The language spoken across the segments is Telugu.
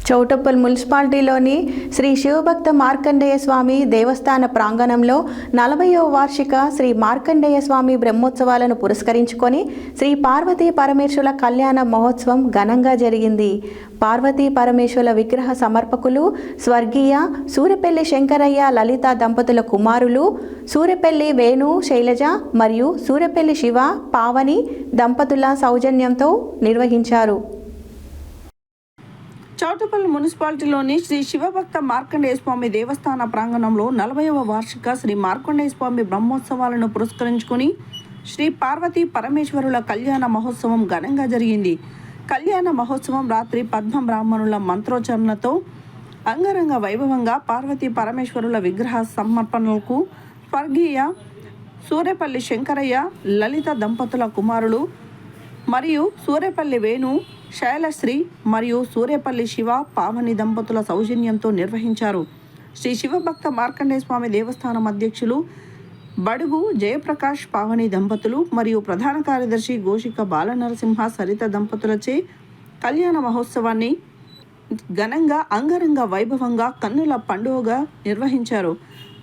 చౌటుప్పల్ మున్సిపాలిటీలోని శ్రీ శివభక్త మార్కండేయ స్వామి దేవస్థాన ప్రాంగణంలో 40వ వార్షిక శ్రీ మార్కండేయ స్వామి బ్రహ్మోత్సవాలను పురస్కరించుకొని శ్రీ పార్వతీ పరమేశ్వరుల కళ్యాణ మహోత్సవం ఘనంగా జరిగింది. పార్వతీ పరమేశ్వరుల విగ్రహ సమర్పకులు స్వర్గీయ సూరెపల్లి శంకరయ్య లలిత దంపతుల కుమారులు సూరెపల్లి వేణు శైలజ మరియు సూరెపల్లి శివ పావని దంపతుల సౌజన్యంతో నిర్వహించారు. చౌటుప్పల్ మున్సిపాలిటీలోని శ్రీ శివభక్త మార్కండేయ స్వామి దేవస్థాన ప్రాంగణంలో 40వ వార్షిక శ్రీ మార్కండేయ స్వామి బ్రహ్మోత్సవాలను పురస్కరించుకొని శ్రీ పార్వతీ పరమేశ్వరుల కళ్యాణ మహోత్సవం ఘనంగా జరిగింది. కళ్యాణ మహోత్సవం రాత్రి పద్మ బ్రాహ్మణుల మంత్రోచ్చరణతో అంగరంగ వైభవంగా పార్వతీ పరమేశ్వరుల విగ్రహ సమర్పణలకు స్వర్గీయ సూరెపల్లి శంకరయ్య లలిత దంపతుల కుమారులు మరియు సూరెపల్లి వేణు శైలశ్రీ మరియు సూర్యపల్లి శివ పావని దంపతుల సౌజన్యంతో నిర్వహించారు. శ్రీ శివభక్త మార్కండేయ స్వామి దేవస్థానం అధ్యక్షులు బడుగు జయప్రకాష్ పావని దంపతులు మరియు ప్రధాన కార్యదర్శి గోషిక బాలనరసింహ సరిత దంపతులచే కళ్యాణ మహోత్సవాన్ని ఘనంగా అంగరంగ వైభవంగా కన్నుల పండుగగా నిర్వహించారు.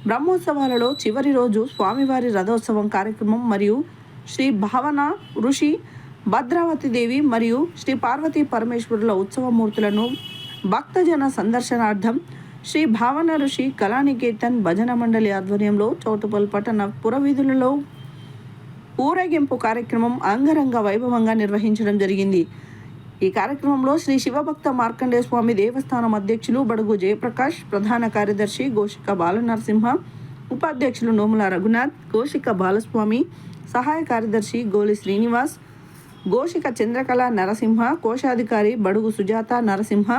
బ్రహ్మోత్సవాలలో చివరి రోజు స్వామివారి రథోత్సవం కార్యక్రమం మరియు శ్రీ భావన ఋషి భద్రావతి దేవి మరియు శ్రీ పార్వతీ పరమేశ్వరుల ఉత్సవమూర్తులను భక్తజన సందర్శనార్థం శ్రీ భావన ఋషి కళానికేతన్ భజన మండలి ఆధ్వర్యంలో చౌటుప్పల్ పట్టణ పురవీధులలో ఊరేగింపు కార్యక్రమం అంగరంగ వైభవంగా నిర్వహించడం జరిగింది. ఈ కార్యక్రమంలో శ్రీ శివభక్త మార్కండేయ స్వామి దేవస్థానం అధ్యక్షులు బడుగు జయప్రకాష్, ప్రధాన కార్యదర్శి గోషిక బాలనరసింహ, ఉపాధ్యక్షులు నోముల రఘునాథ్, గోషిక బాలస్వామి, సహాయ కార్యదర్శి గోలి శ్రీనివాస్, గోషిక చంద్రకళ నరసింహ, కోశాధికారి బడుగు సుజాత నరసింహ,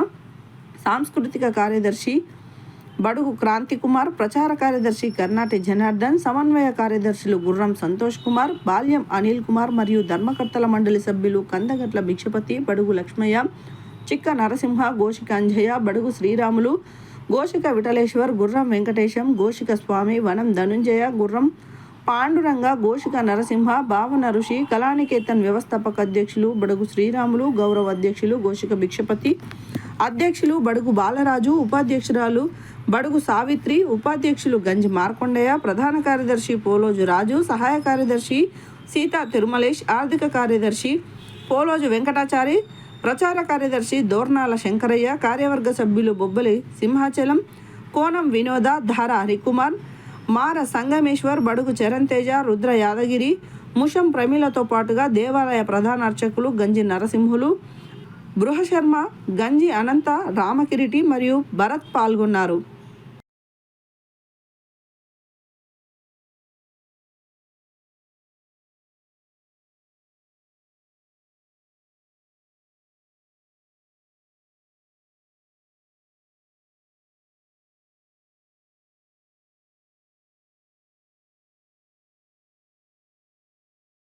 సాంస్కృతిక కార్యదర్శి బడుగు క్రాంతి కుమార్, ప్రచార కార్యదర్శి కర్ణాటి జనార్దన్, సమన్వయ కార్యదర్శులు గుర్రం సంతోష్ కుమార్, బాల్యం అనిల్ కుమార్ మరియు ధర్మకర్తల మండలి సభ్యులు కందగట్ల భిక్షపతి, బడుగు లక్ష్మయ్య, చిక్క నరసింహ, గోషిక అంజయ్య, బడుగు శ్రీరాములు, గోషిక విఠలేశ్వర్, గుర్రం వెంకటేశం, గోషిక స్వామి, వనం ధనుంజయ, గుర్రం పాండురంగ, గోషిక నరసింహ, భావన ఋషి, కళానికేతన్ వ్యవస్థాపక అధ్యక్షులు బడుగు శ్రీరాములు, గౌరవ అధ్యక్షులు గోషిక భిక్షపతి, అధ్యక్షులు బడుగు బాలరాజు, ఉపాధ్యక్షురాలు బడుగు సావిత్రి, ఉపాధ్యక్షులు గంజి మార్కొండయ్య, ప్రధాన కార్యదర్శి పోలోజు రాజు, సహాయ కార్యదర్శి సీతా తిరుమలేష్, ఆర్థిక కార్యదర్శి పోలోజు వెంకటాచారి, ప్రచార కార్యదర్శి దోర్నాల శంకరయ్య, కార్యవర్గ సభ్యులు బొబ్బలి సింహాచలం, కోనం వినోద, ధార హరికుమార్, మార సంగమేశ్వర్, బడుగు చరణ్ తేజ, రుద్ర యాదగిరి, ముషం ప్రమీలతో పాటుగా దేవాలయ ప్రధాన అర్చకులు గంజి నరసింహులు, బృహశర్మ, గంజి అనంత, రామకిరీటి మరియు భరత్ పాల్గొన్నారు.